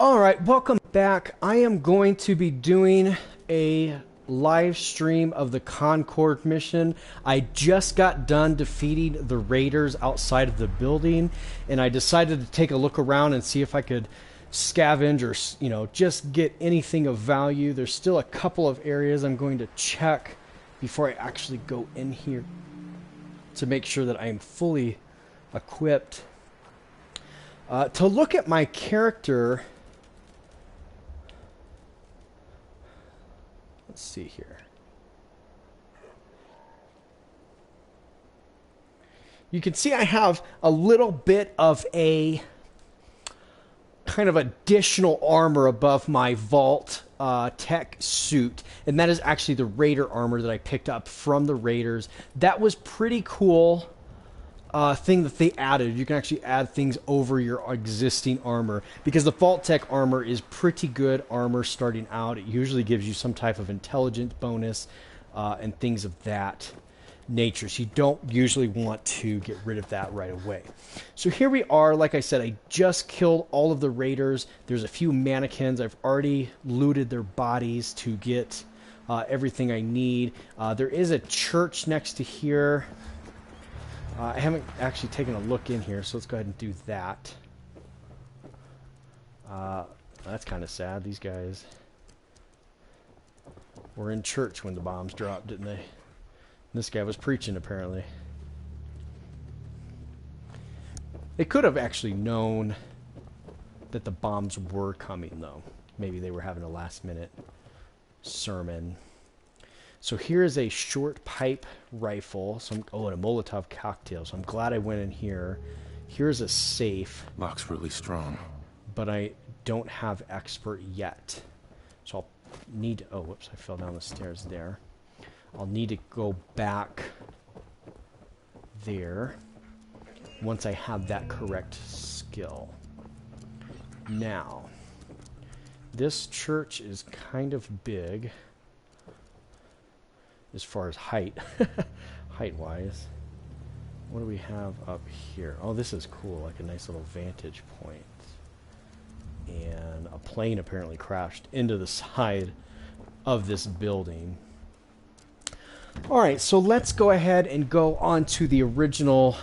Alright, welcome back. I am going to be doing a live stream of the Concord mission. I just got done defeating the raiders outside of the building, and I decided to take a look around and see if I could scavenge or, just get anything of value. There's still a couple of areas I'm going to check before I actually go in here to make sure that I am fully equipped. To look at my character, let's see here. You can see I have a little bit of a kind of additional armor above my vault tech suit, and that is actually the raider armor that I picked up from the raiders. That was pretty cool. Thing that they added. You can actually add things over your existing armor, because the Vault Tech armor is pretty good armor starting out. It usually gives you some type of intelligence bonus and things of that nature, so you don't usually want to get rid of that right away. So here we are. Like I said, I just killed all of the raiders. There's a few mannequins. I've already looted their bodies to get everything I need. There is a church next to here. I haven't actually taken a look in here, so let's go ahead and do that. That's kind of sad. These guys were in church when the bombs dropped, didn't they? This guy was preaching, apparently. They could have actually known that the bombs were coming, though. Maybe they were having a last-minute sermon. So here's a short pipe rifle. And a Molotov cocktail. So I'm glad I went in here. Here's a safe. Lock's really strong. But I don't have expert yet. So I'll need to... Oh, whoops, I fell down the stairs there. I'll need to go back there once I have that correct skill. Now, this church is kind of big as far as height, height-wise. What do we have up here? Oh, this is cool, like a nice little vantage point. And a plane apparently crashed into the side of this building. Alright, so let's go ahead and go on to the original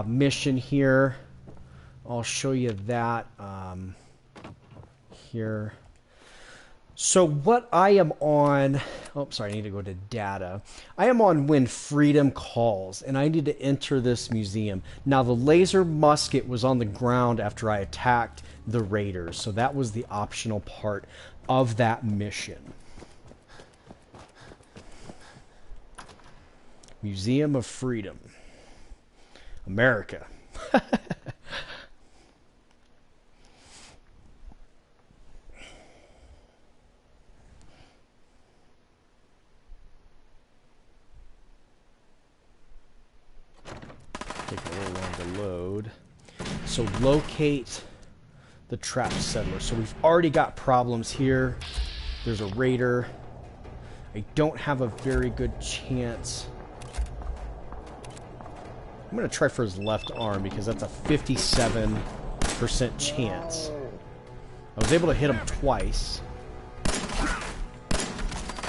mission here. I'll show you that here. So what I am on... Oh, sorry, I need to go to data. I am on When Freedom Calls, and I need to enter this museum. Now, the laser musket was on the ground after I attacked the raiders, so that was the optional part of that mission. Museum of Freedom. America. Take a little long to load. So locate the trapped settler. So we've already got problems here. There's a raider. I don't have a very good chance. I'm going to try for his left arm because that's a 57% chance. I was able to hit him twice.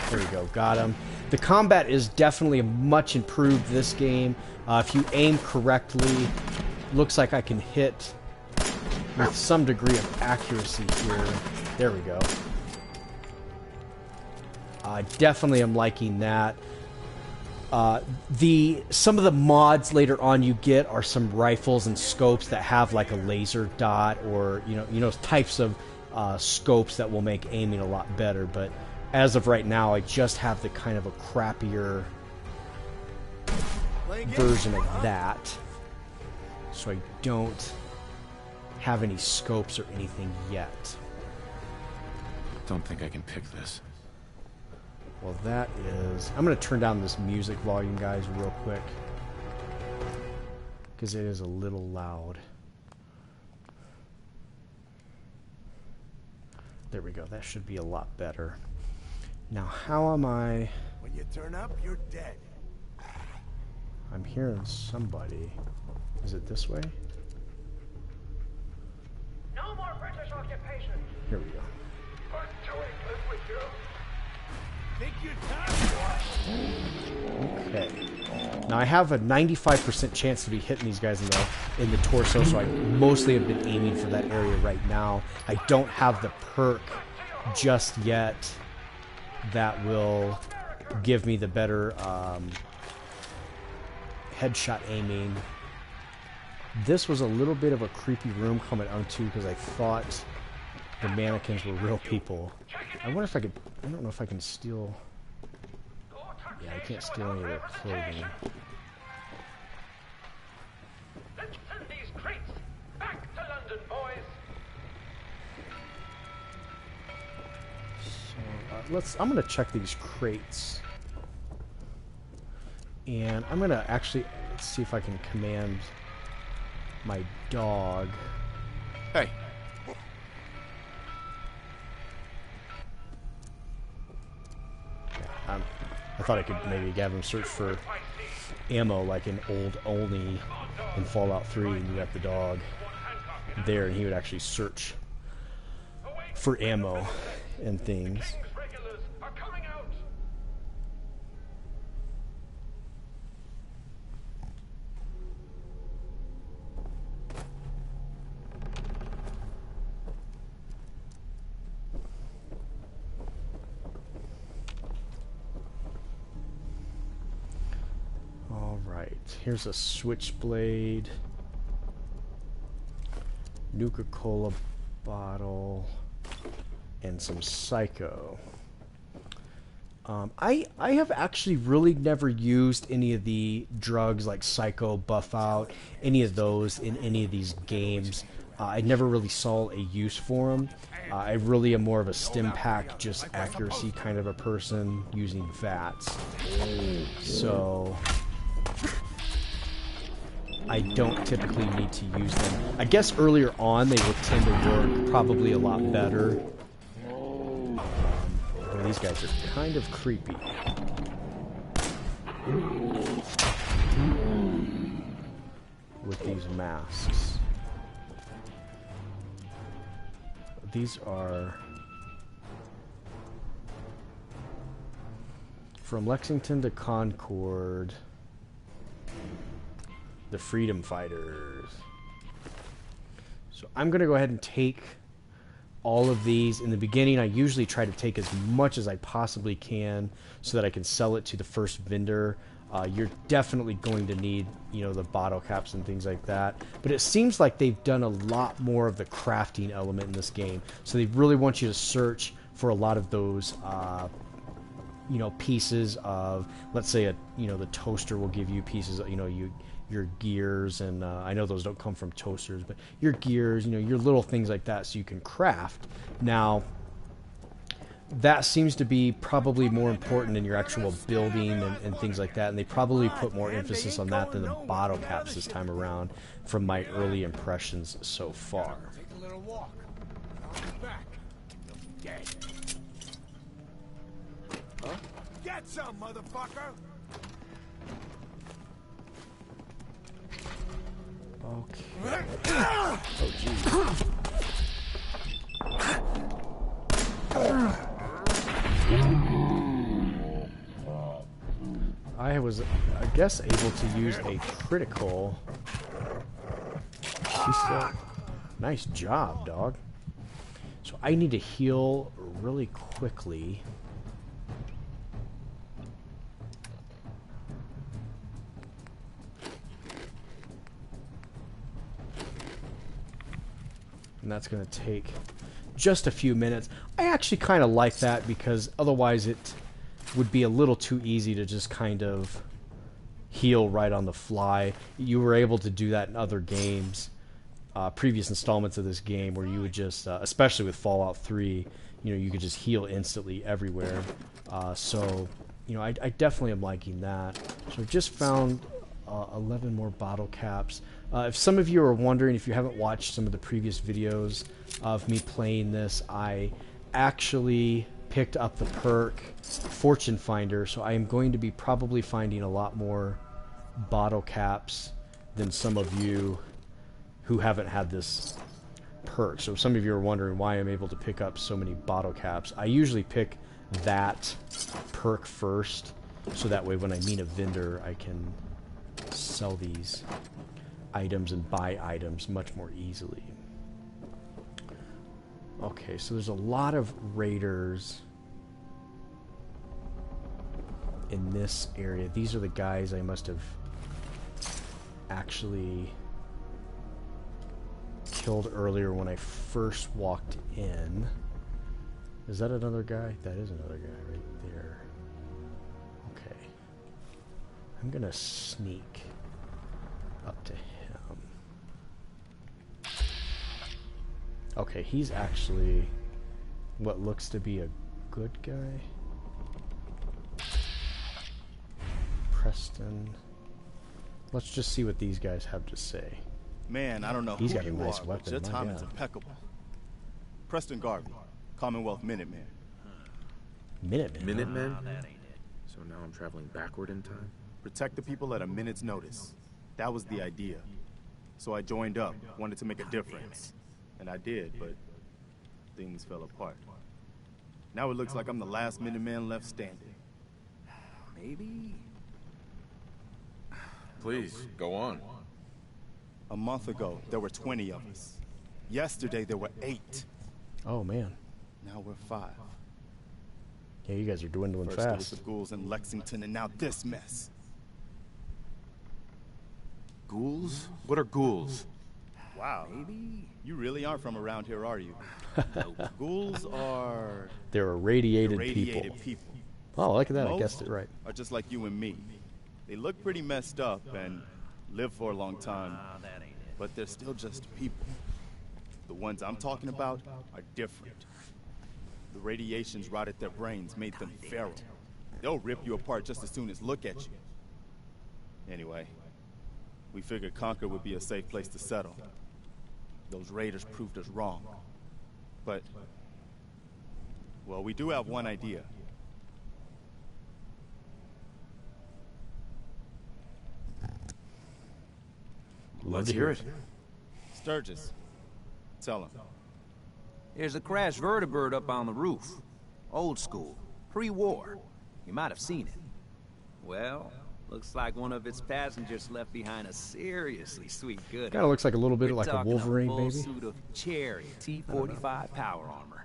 There we go, got him. The combat is definitely much improved this game. If you aim correctly, looks like I can hit with some degree of accuracy here. There we go. I definitely am liking that. Some of the mods later on you get are some rifles and scopes that have like a laser dot, or types of scopes that will make aiming a lot better. But as of right now, I just have the kind of a crappier version of that, so I don't have any scopes or anything yet. Don't think I can pick this. Well, that is... I'm going to turn down this music volume, guys, real quick, because it is a little loud. There we go. That should be a lot better. Now, how am I... When you turn up, you're dead. I'm hearing somebody. Is it this way? No more British occupation. Here we go. Okay. Now I have a 95% chance to be hitting these guys in the torso, so I mostly have been aiming for that area right now. I don't have the perk just yet that will give me the better headshot aiming. This was a little bit of a creepy room coming onto because I thought the mannequins were real people. I wonder if I could... I don't know if I can steal... Yeah, I can't steal any of their clothing. Let's send these crates back to London, boys. So, I'm gonna check these crates. And I'm gonna actually... Let's see if I can command my dog. Hey. I thought I could maybe have him search for ammo like in old Only in Fallout 3, and you got the dog there, and he would actually search for ammo and things. Here's a switchblade, Nuka-Cola bottle, and some Psycho. I have actually really never used any of the drugs like Psycho, Buff Out, any of those in any of these games. I never really saw a use for them. I really am more of a stim pack, just accuracy kind of a person using VATS. So... I don't typically need to use them. I guess earlier on they would tend to work probably a lot better. These guys are kind of creepy. With these masks. These are from Lexington to Concord. The Freedom Fighters. So I'm going to go ahead and take all of these. In the beginning, I usually try to take as much as I possibly can so that I can sell it to the first vendor. You're definitely going to need, you know, the bottle caps and things like that. But it seems like they've done a lot more of the crafting element in this game. So they really want you to search for a lot of those, you know, pieces of, let's say, the toaster will give you pieces, your gears, and I know those don't come from toasters, but your gears, your little things like that, so you can craft. Now, that seems to be probably more important in your actual building and things like that, and they probably put more emphasis on that than the bottle caps this time around, from my early impressions so far. Take a little walk. I'll be back. You'll be dead. Huh? Get some, motherfucker! Okay. Oh, jeez. I was, I guess, able to use a critical. Nice job, dog. So I need to heal really quickly. And that's going to take just a few minutes. I actually kind of like that because otherwise it would be a little too easy to just kind of heal right on the fly. You were able to do that in other games, previous installments of this game, where you would just, especially with Fallout 3, you could just heal instantly everywhere. So, I definitely am liking that. So I just found 11 more bottle caps. If some of you are wondering, if you haven't watched some of the previous videos of me playing this, I actually picked up the perk Fortune Finder, so I am going to be probably finding a lot more bottle caps than some of you who haven't had this perk. So some of you are wondering why I'm able to pick up so many bottle caps. I usually pick that perk first, so that way when I meet a vendor, I can sell these items and buy items much more easily. Okay, so there's a lot of raiders in this area. These are the guys I must have actually killed earlier when I first walked in. Is that another guy? That is another guy right there. Okay. I'm gonna sneak up to him. Okay, he's actually what looks to be a good guy. Preston. Let's just see what these guys have to say. Man, I don't know He's who got a you nice are, weapon, but your my timing's God. impeccable. Preston Garvey, Commonwealth Minutemen. Minutemen. Minutemen? So now I'm traveling backward in time? Protect the people at a minute's notice. That was the idea. So I joined up, wanted to make a difference. And I did, but things fell apart. Now it looks like I'm the last Minuteman left standing. Maybe? Please, go on. A month ago, there were 20 of us. Yesterday, there were 8. Oh man. Now we're 5. Yeah, you guys are dwindling First there was fast. the ghouls in Lexington, and now this mess. Ghouls? What are ghouls? Wow. Maybe? You really aren't from around here, are you? Ghouls are They're irradiated irradiated people. people. Oh, look at that. I Most guessed it right. are just like you and me. They look pretty messed up and live for a long time, but they're still just people. The ones I'm talking about are different. The radiations rotted their brains, made them feral. They'll rip you apart just as soon as look at you. Anyway, we figured Concord would be a safe place to settle. Those raiders proved us wrong. But, well, we do have one idea. Let's hear it. Sturgis, tell him. There's a crashed vertibird up on the roof. Old school. Pre-war. You might have seen it. Well, looks like one of its passengers left behind a seriously sweet goodie. Kind of looks like a little bit We're like a talking Wolverine, full baby. suit of cherry T-45 power armor.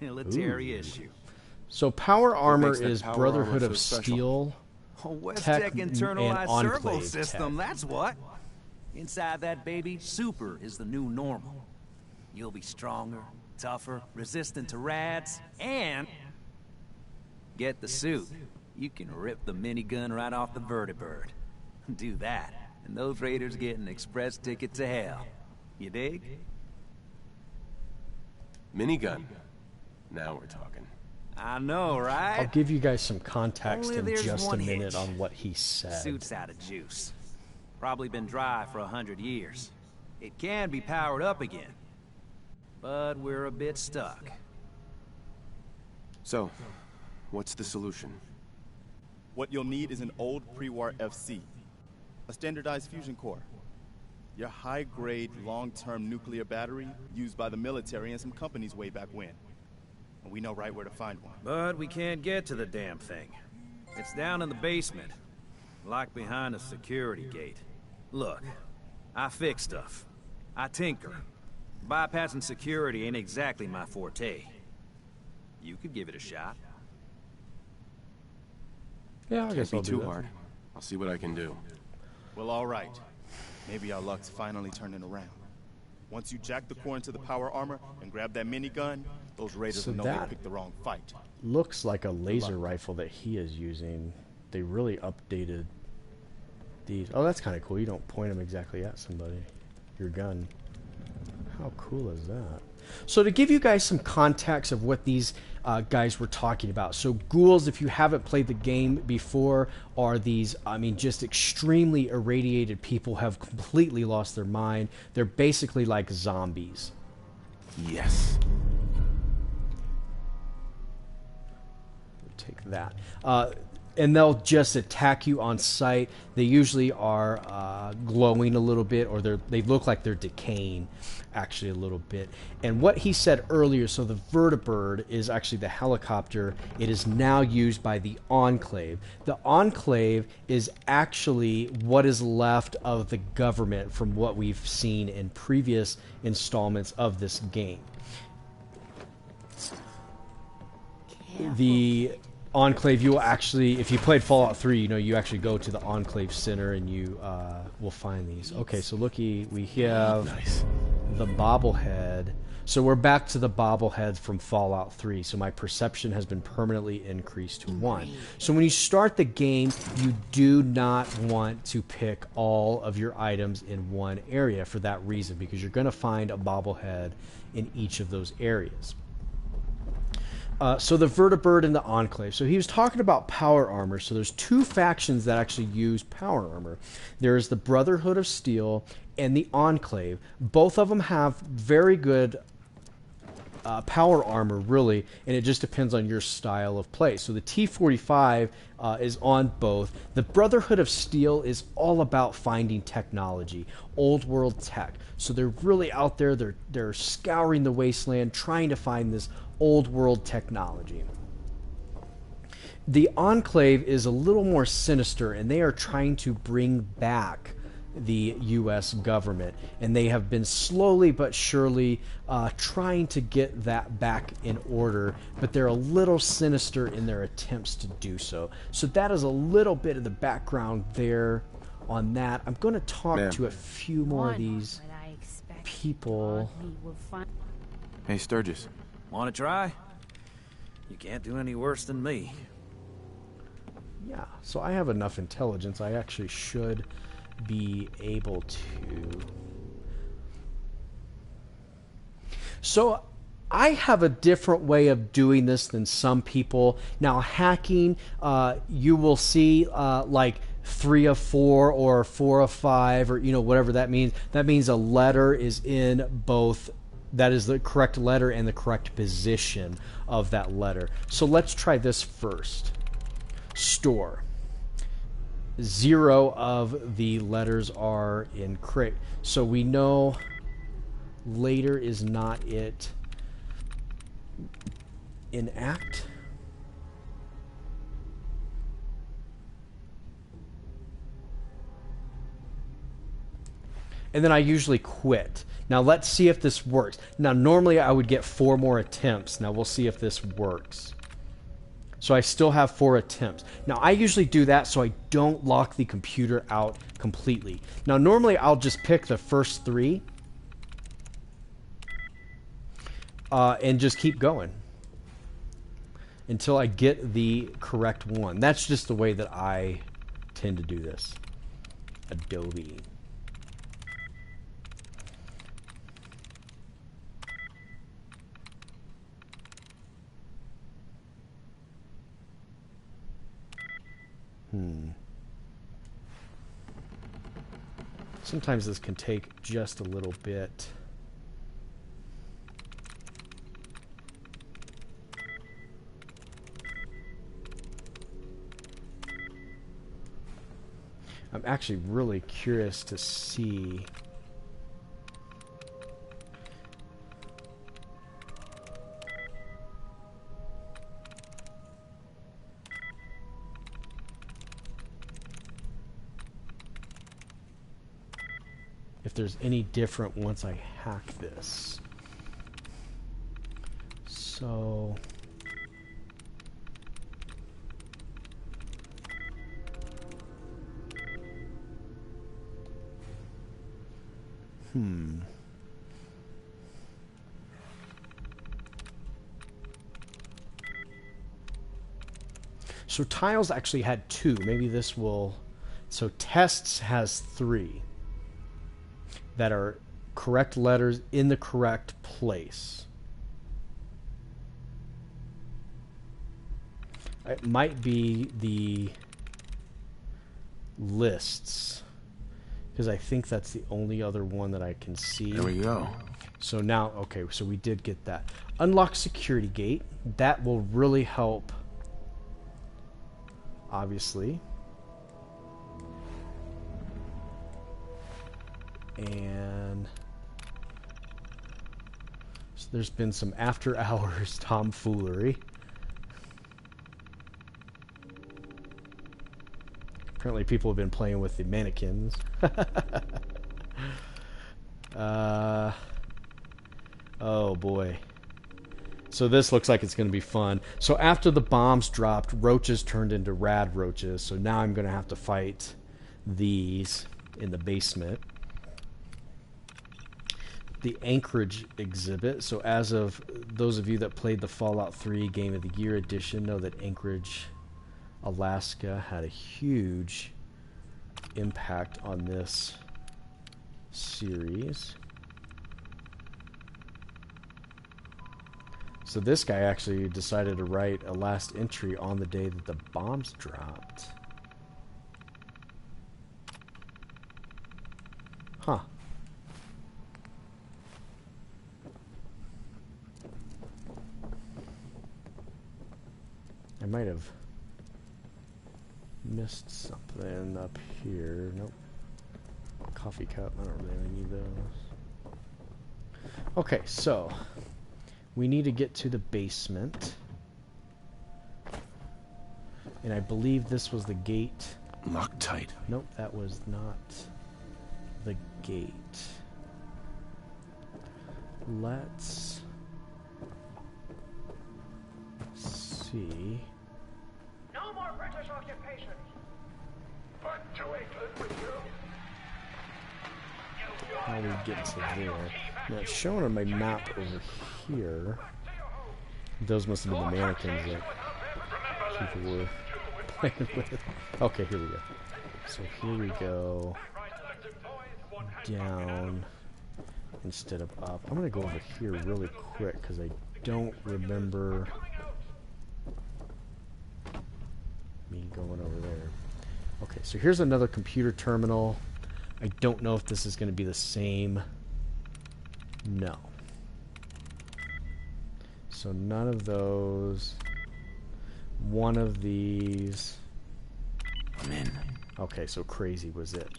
Military issue. So power armor makes that is power Brotherhood armor of so special? Steel. A West Tech Tech and internalized servo Enclave system, tech. that's what. Inside that baby, super is the new normal. You'll be stronger, tougher, resistant to rads, and get the suit. You can rip the minigun right off the vertibird. Do that, and those raiders get an express ticket to hell. You dig? Minigun. Now we're talking. I know, right? I'll give you guys some context Only in there's just a one minute hitch. on what he said. Suit's out of juice. Probably been dry for 100 years. It can be powered up again. But we're a bit stuck. So, what's the solution? What you'll need is an old pre-war FC, a standardized fusion core, your high-grade, long-term nuclear battery used by the military and some companies way back when. And we know right where to find one. But we can't get to the damn thing. It's down in the basement, locked behind a security gate. Look, I fix stuff. I tinker. Bypassing security ain't exactly my forte. You could give it a shot. Yeah, I Can't guess be I'll do too that. hard. I'll see what I can do. Well, all right. Maybe our luck's finally turning around. Once you jack the core into the power armor and grab that minigun, those raiders So will know they that- picked the wrong fight. Looks like a laser rifle that he is using. They really updated these. Oh, that's kind of cool. You don't point them exactly at somebody. Your gun. How cool is that? So to give you guys some context of what these guys were talking about. So ghouls, if you haven't played the game before, are these, I mean, just extremely irradiated people, have completely lost their mind. They're basically like zombies. Yes. Take that. and they'll just attack you on sight. They usually are glowing a little bit, or they look like they're decaying actually a little bit. And what he said earlier, so the vertibird is actually the helicopter. It is now used by the Enclave. The Enclave is actually what is left of the government from what we've seen in previous installments of this game. The Enclave, you will actually, if you played Fallout 3, you know, you actually go to the Enclave Center and you will find these. Okay, so looky, we have the bobblehead. So we're back to the bobblehead from Fallout 3. So my perception has been permanently increased to 1. So when you start the game, you do not want to pick all of your items in one area for that reason, because you're going to find a bobblehead in each of those areas. So the vertibird and the Enclave. So he was talking about power armor. So there's two factions that actually use power armor. There's the Brotherhood of Steel and the Enclave. Both of them have very good power armor, really, and it just depends on your style of play. So the T-45 is on both. The Brotherhood of Steel is all about finding technology, old world tech. So they're really out there. They're scouring the wasteland, trying to find this old world technology. The Enclave is a little more sinister, and they are trying to bring back the U.S. government, and they have been slowly but surely trying to get that back in order, but they're a little sinister in their attempts to do so. So that is a little bit of the background there on that. I'm going to talk to a few more of these people. Hey, Sturgis. Want to try? You can't do any worse than me. Yeah, so I have enough intelligence. I actually should be able to. So I have a different way of doing this than some people. Now, hacking, you will see like 3 of 4 or 4 of 5, or, you know, whatever that means. That means a letter is in both. That is the correct letter and the correct position of that letter. So let's try this first. Store. 0 of the letters are in crate. So we know later is not it. In act. And then I usually quit. Now let's see if this works. Now normally I would get 4 more attempts. Now we'll see if this works. So I still have 4 attempts. Now I usually do that so I don't lock the computer out completely. Now normally I'll just pick the first 3 and just keep going until I get the correct one. That's just the way that I tend to do this. Adobe. Sometimes this can take just a little bit. I'm actually really curious to see if there's any different once I hack this. So so tiles actually had 2. Maybe this will. So tests has 3 that are correct letters in the correct place. It might be the lists, because I think that's the only other one that I can see. There we go. So now, okay, so we did get that. Unlock security gate. That will really help obviously. And so there's been some after hours tomfoolery. Apparently people have been playing with the mannequins. Oh boy. So this looks like it's going to be fun. So after the bombs dropped, roaches turned into rad roaches. So now I'm going to have to fight these in the basement. The Anchorage exhibit. So as of those of you that played the Fallout 3 Game of the Year edition know that Anchorage, Alaska had a huge impact on this series. So this guy actually decided to write a last entry on the day that the bombs dropped. Huh. I might have missed something up here. Nope. Coffee cup. I don't really need those. Okay, so we need to get to the basement. And I believe this was the gate. Locked tight. Nope, that was not the gate. Let's see. No more British occupation. But to England with you. How we get to there. Now it's showing on my map over here. Those must have been the mannequins that people were playing with. Okay, here we go. So here we go. Down instead of up. I'm going to go over here really quick because I don't remember me going over there. Okay, so here's another computer terminal. I don't know if this is going to be the same. No. So none of those. One of these. I'm in. Okay, so crazy was it.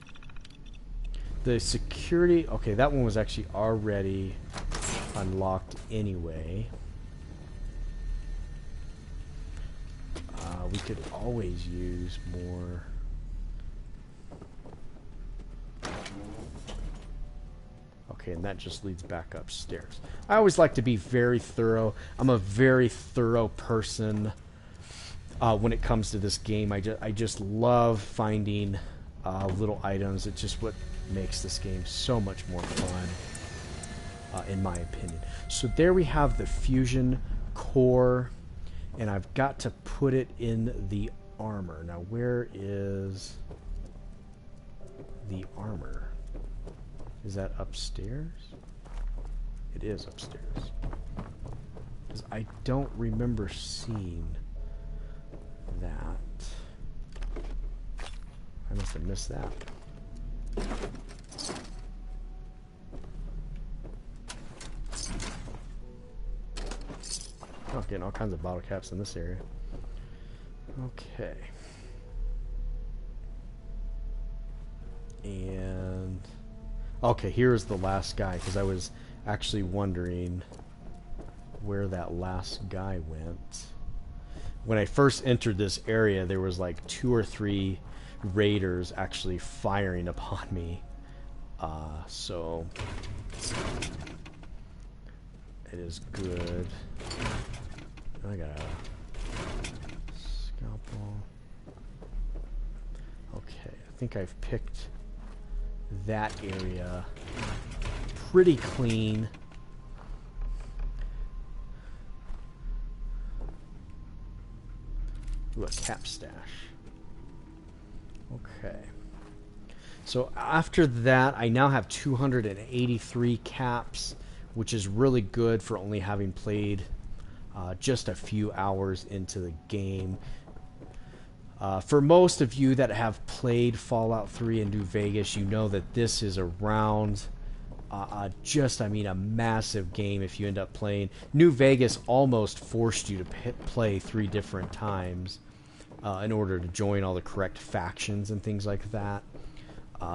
The security... Okay, that one was actually already unlocked anyway. We could always use more... Okay, and that just leads back upstairs. I always like to be very thorough. I'm a very thorough person when it comes to this game. I just love finding little items. It's just what makes this game so much more fun, in my opinion. So there we have the fusion core, and I've got to put it in the armor. Now, where is the armor? Is that upstairs? It is upstairs. 'Cause I don't remember seeing that. I must have missed that. Oh, getting all kinds of bottle caps in this area. Okay. And... okay, here's the last guy, because I was actually wondering where that last guy went. When I first entered this area, there was like 2 or 3 raiders actually firing upon me. So it is good. I got a scalpel. Okay, I think I've picked that area pretty clean. Ooh, a cap stash. Okay. So after that, I now have 283 caps, which is really good for only having played just a few hours into the game. For most of you that have played Fallout 3 in New Vegas, you know that this is around a massive game if you end up playing. New Vegas almost forced you to play 3 different times in order to join all the correct factions and things like that.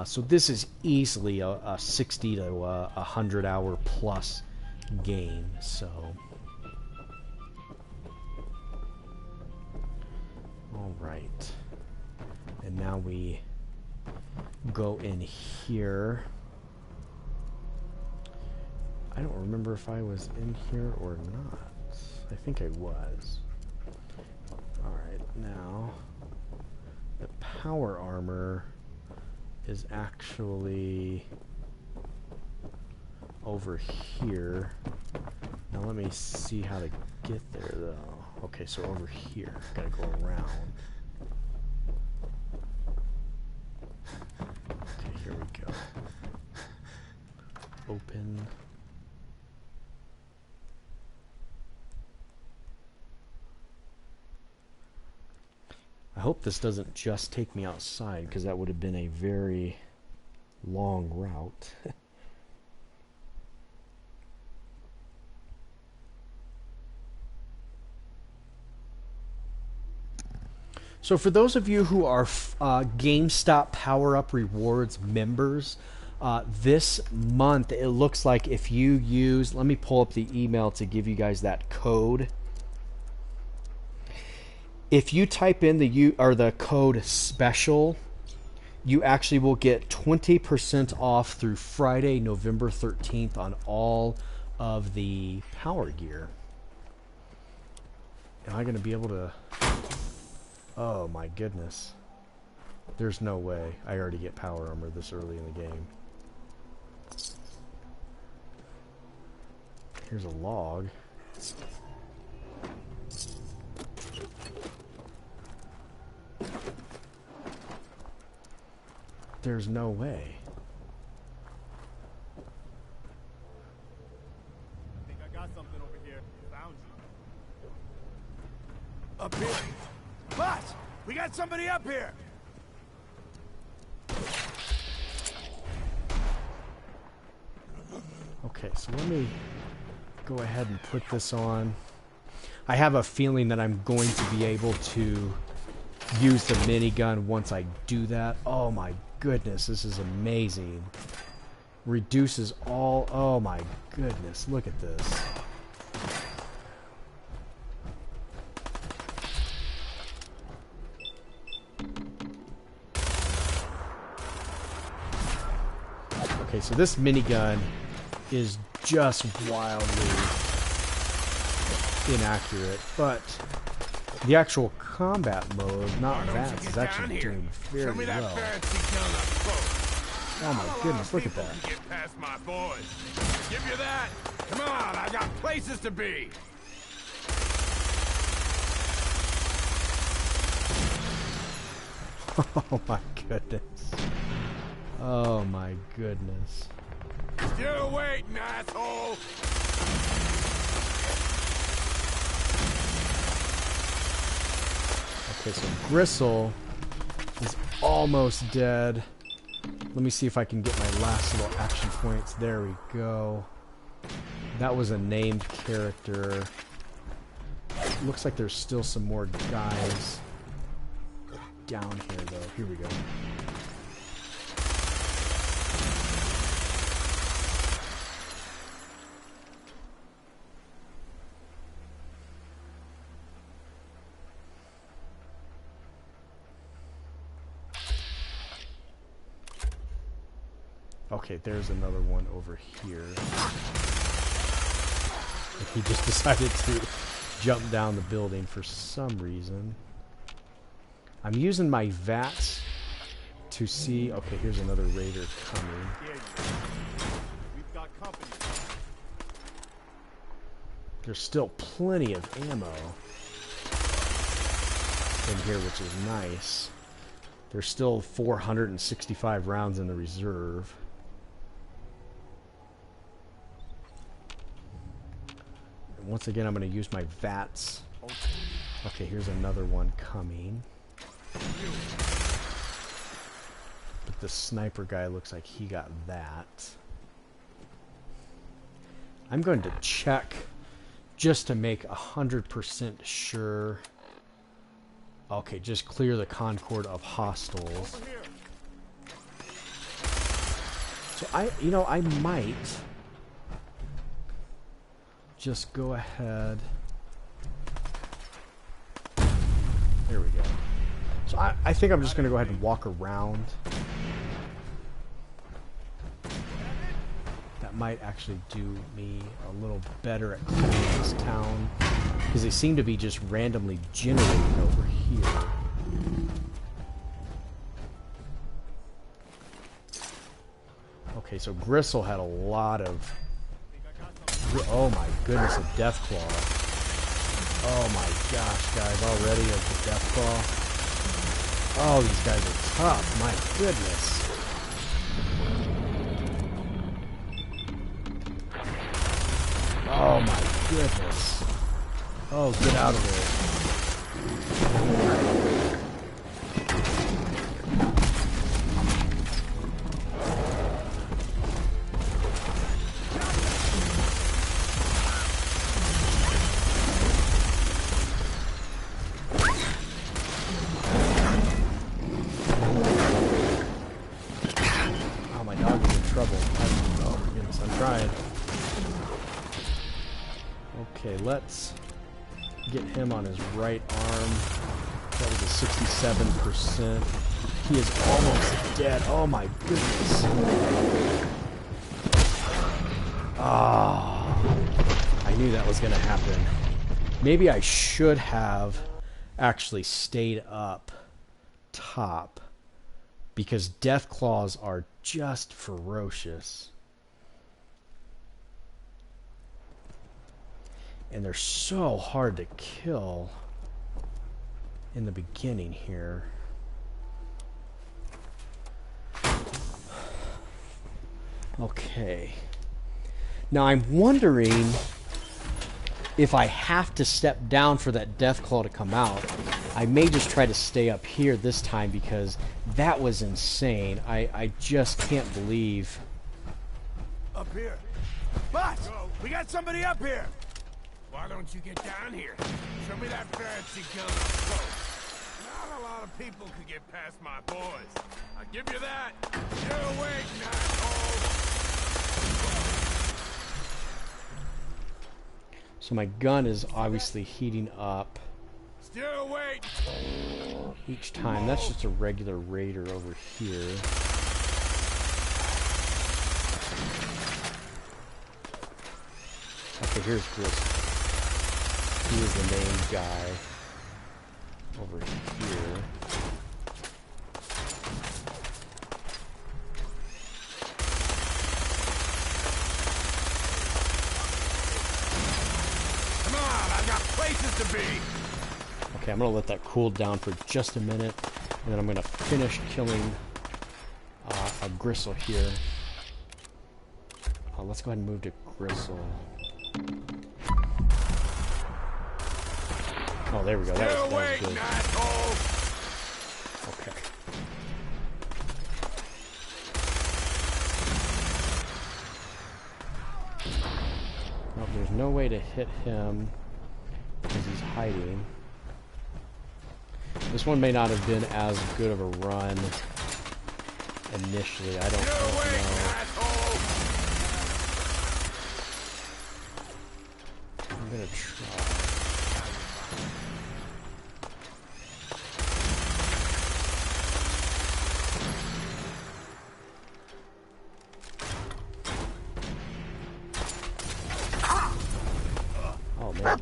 So this is easily a 60 to 100 hour plus game. So, all right, and now we go in here. I don't remember if I was in here or not. I think I was. Alright, now the power armor is actually over here. Now let me see how to get there though. Okay, so over here. Gotta go around. Okay, here we go. Open. I hope this doesn't just take me outside, because that would have been a very long route. So for those of you who are GameStop Power Up Rewards members, this month it looks like if you use, let me pull up the email to give you guys that code. If you type in the code special, you actually will get 20% off through Friday, November 13th on all of the power gear. Am I going to be able to... Oh my goodness. There's no way I already get power armor this early in the game. Here's a log. There's no way. I think I got something over here. Found you. Up here. Boss! We got somebody up here! Okay, so let me go ahead and put this on. I have a feeling that I'm going to be able to use the minigun once I do that. Oh my goodness, this is amazing. Reduces all... Oh my goodness, look at this. Okay, so this minigun is just wildly inaccurate, but the actual combat mode, not that, is actually doing very well. Oh my goodness, look at that. Get past my boys. Give you that. Come on, I got places to be. Oh my goodness. Oh my goodness. Still waiting, asshole. Okay, so Gristle is almost dead. Let me see if I can get my last little action points. There we go. That was a named character. Looks like there's still some more guys down here, though. Here we go. Okay, there's another one over here. He just decided to jump down the building for some reason. I'm using my VATS to see... Okay, here's another raider coming. We've got company. There's still plenty of ammo in here, which is nice. There's still 465 rounds in the reserve. And once again, I'm going to use my VATS. Okay, here's another one coming. But the sniper guy looks like he got that. I'm going to check just to make 100% sure. Okay, just clear the Concord of hostiles. So I might just go ahead. There we go. So I think I'm just going to go ahead and walk around. That might actually do me a little better at clearing this town, because they seem to be just randomly generating over here. Okay, so Gristle had a lot of... Oh my goodness, a Deathclaw. Oh my gosh, guys, already of the Deathclaw. Oh, these guys are tough, my goodness. Oh my goodness. Oh, get out of there. Oh, my dog is in trouble. Oh my goodness, I'm trying. Okay, let's get him on his right arm. That was a 67%. He is almost dead. Oh my goodness. Ah, I knew that was going to happen. Maybe I should have actually stayed up top, because Deathclaws are just ferocious. And they're so hard to kill in the beginning here. Okay. Now I'm wondering if I have to step down for that Deathclaw to come out. I may just try to stay up here this time, because that was insane. I just can't believe. Up here. Boss! We got somebody up here! Why don't you get down here? Show me that fancy gun up close. Not a lot of people could get past my boys. I'll give you that. You're waiting, asshole. So my gun is obviously heating up Still waiting. each time. That's just a regular raider over here. Okay, here's Gristle. He is the main guy over here. Come on, I got places to be. Okay, I'm going to let that cool down for just a minute, and then I'm going to finish killing a Gristle here. Let's go ahead and move to Gristle. Oh, there we go. That was good. Okay. Well, there's no way to hit him because he's hiding. This one may not have been as good of a run initially. I don't know. I'm gonna try. Oh man.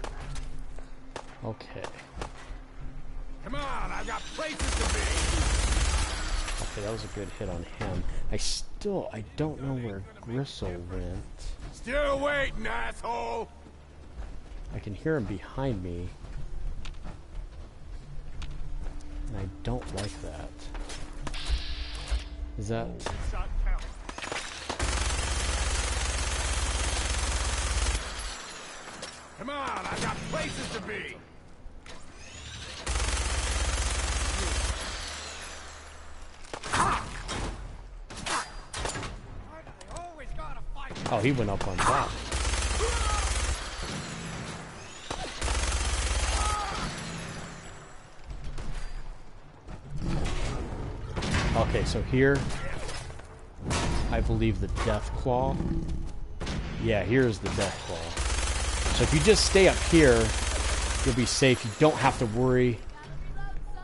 Okay. Come on, I've got places to be. Okay, that was a good hit on him. I don't know where Gristle went. Still waiting, asshole. I can hear him behind me. And I don't like that. Is that... Come on, I've got places to be. Oh, he went up on top. Okay, so here, I believe the Deathclaw. Yeah, here's the Deathclaw. So if you just stay up here, you'll be safe. You don't have to worry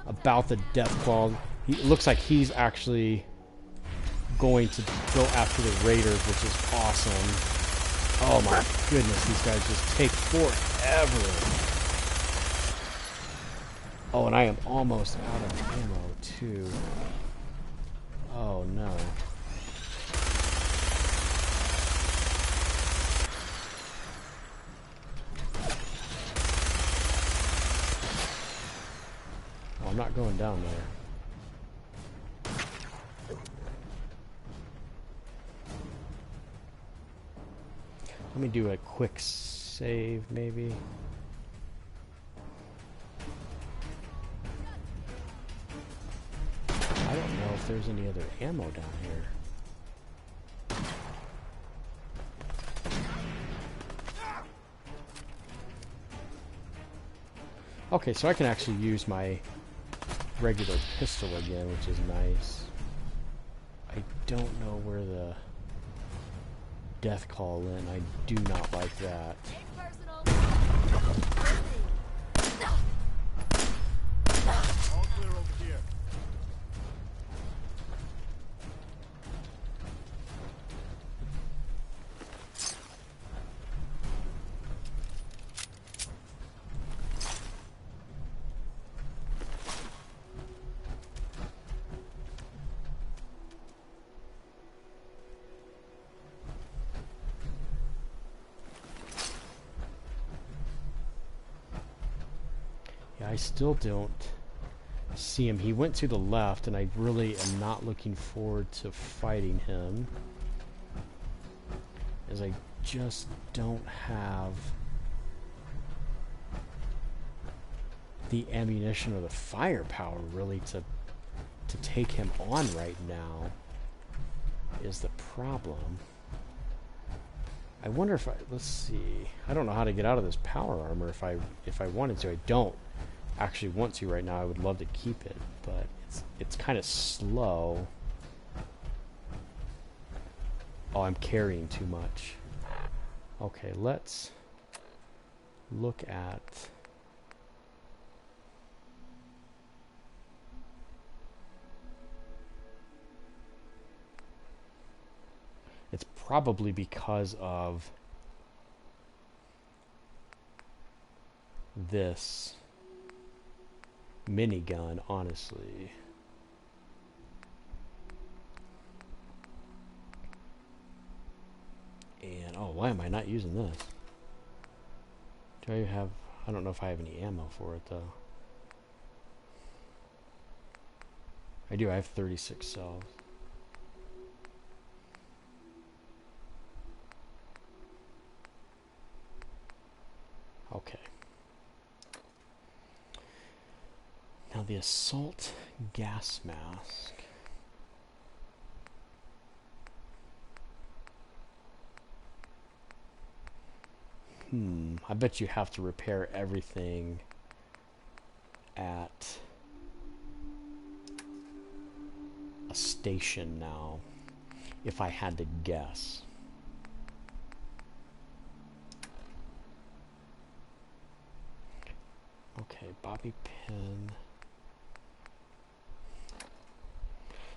about the Deathclaw. It looks like he's actually going to go after the Raiders, which is awesome. Oh my goodness, these guys just take forever. Oh, and I am almost out of ammo, too. Oh, no. Oh, I'm not going down there. Let me do a quick save, maybe. I don't know if there's any other ammo down here. Okay, so I can actually use my regular pistol again, which is nice. I don't know where the Deathclaw went. I do not like that. All clear over here. Yeah, I still don't see him. He went to the left, and I really am not looking forward to fighting him, as I just don't have the ammunition or the firepower really to take him on right now is the problem. I wonder if let's see. I don't know how to get out of this power armor if I wanted to. I don't actually want to right now. I would love to keep it, but it's kind of slow. Oh, I'm carrying too much. Okay, let's look at it's probably because of this minigun, honestly. And oh, why am I not using this? Do I have, I don't know if I have any ammo for it though. I do, I have 36 cells. Okay. Now the assault gas mask. I bet you have to repair everything at a station now, if I had to guess. Okay, bobby pin.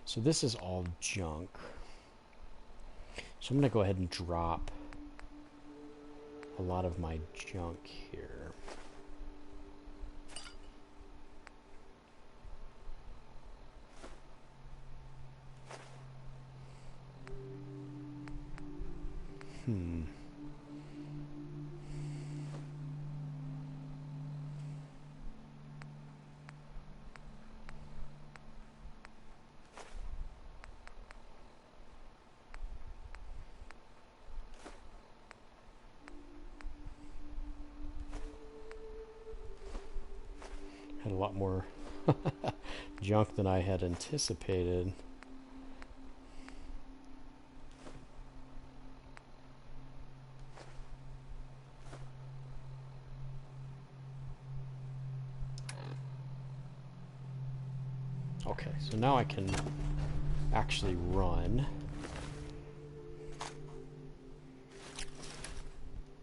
So this is all junk. So I'm going to go ahead and drop a lot of my junk here. Had a lot more junk than I had anticipated. Okay, so now I can actually run.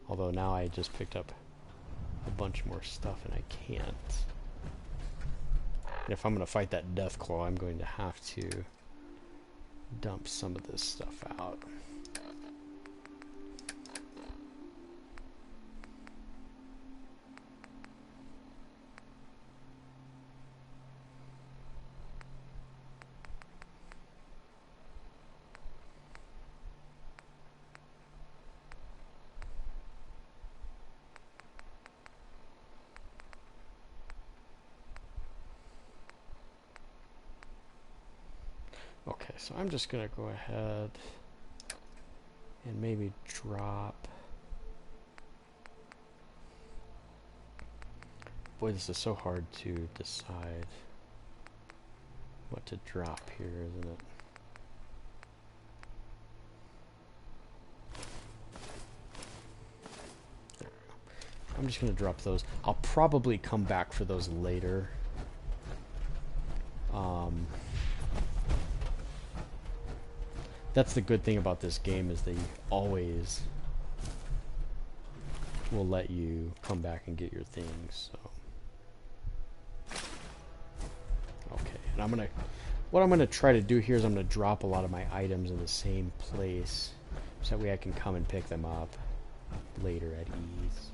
Although now I just picked up a bunch more stuff and I can't. And if I'm going to fight that Deathclaw, I'm going to have to dump some of this stuff out. Okay, so I'm just going to go ahead and maybe drop... Boy, this is so hard to decide what to drop here, isn't it? There we go. I'm just going to drop those. I'll probably come back for those later. That's the good thing about this game, is they always will let you come back and get your things. So, okay, and what I'm gonna try to do here is I'm gonna drop a lot of my items in the same place, so that way I can come and pick them up later at ease.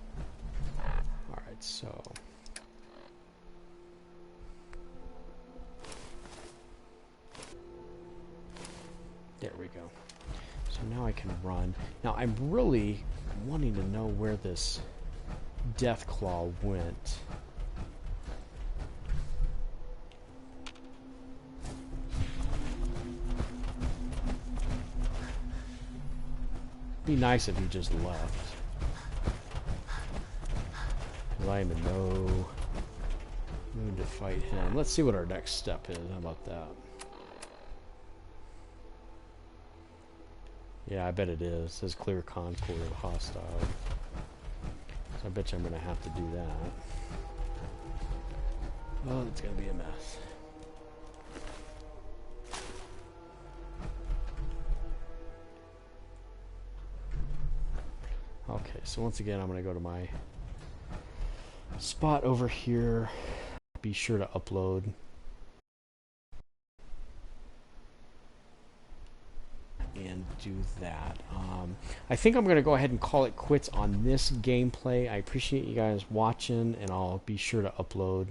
All right, so. There we go. So now I can run. Now I'm really wanting to know where this Deathclaw went. Be nice if he just left. Because I am in no mood to fight him. Let's see what our next step is. How about that? Yeah, I bet it is. It says clear Concord of hostile. So I bet you I'm going to have to do that. Oh, it's going to be a mess. Okay, so once again, I'm going to go to my spot over here. Be sure to upload. And do that. I think I'm going to go ahead and call it quits on this gameplay. I appreciate you guys watching, and I'll be sure to upload